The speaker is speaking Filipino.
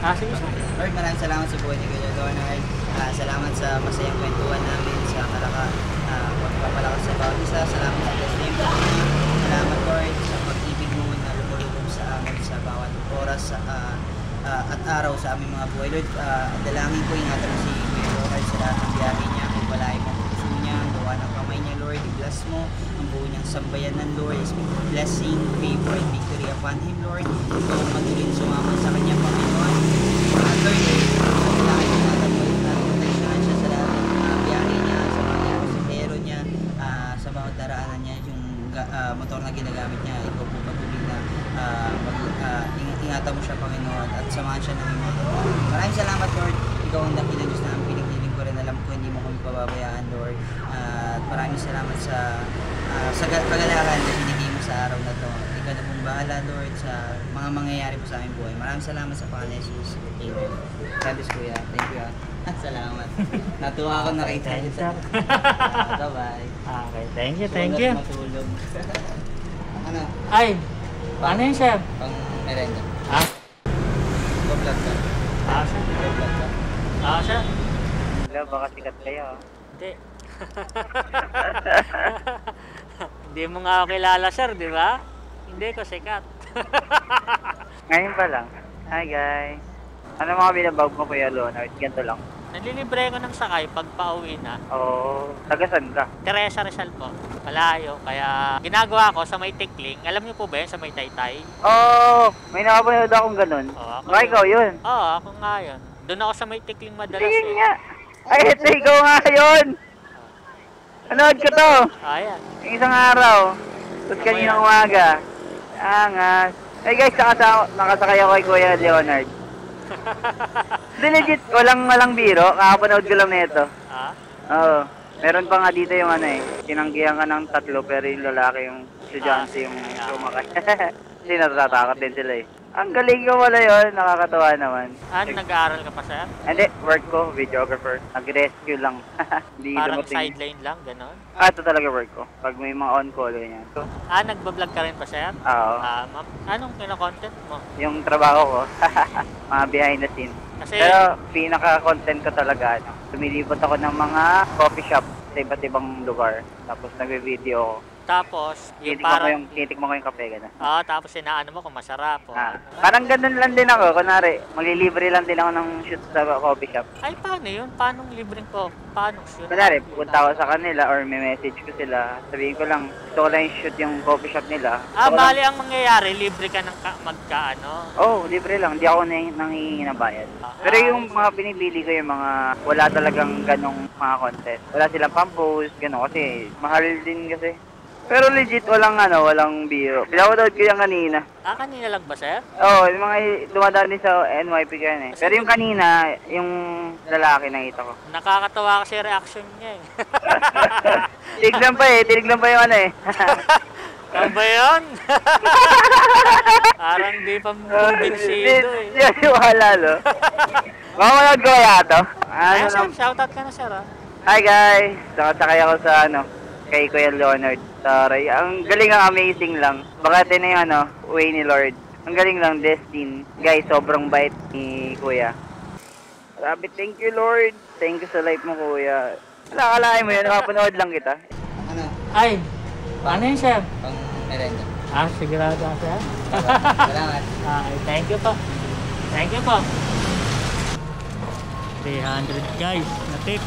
Sige sir. Lord, maraming salamat sa buhay ni Kuya Leonard. Salamat sa masayang kwentuhan namin, sa pagpapalakas sa bawat isa. Salamat sa testimony niya. Salamat Lord sa pag-ibig mo na lumulubog sa amin sa bawat oras at araw sa aming mga buhay. Lord, dalangin ko, ingatan mo si Kuya Leonard sa lahat ng biyahe niya. Pagpalain mo ang puso niya, ang gawa ng kamay niya Lord. I-bless mo ang buo niyang sambayanan Lord. Speak blessing, favor, and victory upon him Lord. Ikaw ang matuloy na sumama sa kanya Panginoon. Lord, kailangan niya proteksyonan siya sa lahat ng biyahe niya, sa mga pasahero niya, sa bawat daraanan niya, yung motor na ginagamit niya. Ikaw po patuloy na ingatan mo siya Panginoon at samahan siya ng mga trabaho. Maraming salamat Lord. Ikaw ang dakilang Diyos na ang pinigniling ko rin. Alam ko hindi mo kami pababayaan Lord. At maraming salamat sa kagalakan na binigay mo sa araw na to. Ikaw na pong bahala Lord sa mga mangyayari po sa aming buhay. Maraming salamat sa Panginoon Jesus. Amen. God bless Kuya. Thank you Salamat. Natuwa ako nakita niyo sa bye. Okay, thank you. Matulog. Ano? Ay, paano yun sir? Pang merenda. Vlog ka. Sir. Vlog ka. Sir. Hello, baka sikat kayo. Hindi. Hindi mo nga ako kilala sir, di ba? Hindi ko sikat. Ngayon pa lang. Hi guys. Ano mga binabag mo Kuya Leonard? Ganito lang. Nalilibre ko ng sakay pag pauwi na. Oo. Tagasan ka? Teresa Rizal po. Malayo. Kaya ginagawa ko sa may Tikling. Alam niyo po ba yun sa may Taytay? Oo. May nakapanood akong ganun. Ako Baka ikaw yun. Oo, ako nga yun. Doon ako sa may Tikling madalas Sige eh. nga. Ay, ito ikaw nga yun. Panood ko to. Ayan. Yung isang araw. Tapos kaninang umaga. Angas. Ay guys, nakasakay ako kay Kuya Leonard. Hindi legit, walang biro. Kakapanood ko lang nito. Oo. Meron pa nga dito yung ano eh. Tinanggihan ka ng 3 pero yung lalaki yung estudyante yung sumakay. Hindi natatakot din sila eh. Ang galing ko wala yun. Nakakatawa naman. Nag-aaral ka pa sir? Hindi, work ko, videographer. Nag-rescue lang. Hindi Parang dumating. sideline lang, gano'n? Ito talaga work ko. Pag may mga on-call, ganyan. So, Nagbablog ka rin pa sir? oo. Ma'am, anong kino-content mo? Yung trabaho ko, mga behind the scenes. Kasi, Pero pinaka-content ko talaga, lumilipot ako ng mga coffee shop sa iba't ibang lugar. Tapos nagbe-video ako. tapos, yung parang... Titikman ko yung kape, gano'n. Tapos inaano mo kung masarap. Parang ganun lang din ako. Kunwari, maglilibre lang din ako ng shoot sa coffee shop. Ay, paano yun? Paano libreng ko? Paano shoot? Kunwari, pupunta ako sa kanila or may message ko sila. Sabihin ko lang, gusto ko lang yung shoot yung coffee shop nila. Bali ang mangyayari, libre ka ng magkaano? Libre lang. Di ako nangihingi ng bayad. Pero yung mga pinipili ko yung mga wala talagang ganong mga contest. Wala silang pang-post, gano'n. Kasi mahal din kasi. Pero legit, walang biro. Pinapanood ko yan kanina. Kanina lang ba, sir? Yung mga dumadaan din sa NYP ka yan eh. Pero yung kanina, yung lalaki nakita ko. Nakakatawa kasi reaction niya eh. Tinignan pa yung ano eh. Ano ba yun? Parang di pa kumbinsido eh. Di wala lo. Mamanood ko kaya ito. Sir, shoutout ka na sir ah. Hi guys! Sakay ako sa kay Kuya Leonard. Sorry. Ang galing, ang amazing lang. Baka ito na yung way ni Lord. Ang galing lang, Destin. Guys, sobrang bait ni Kuya. Grabe, thank you Lord. Thank you sa life mo Kuya. Nakakalain mo yun, nakapanood lang kita. Ano? Ay, paano yun sir? Pang merenda. Sigurado ka sir? Salamat. Thank you po. Thank you po. 300 guys, na tip.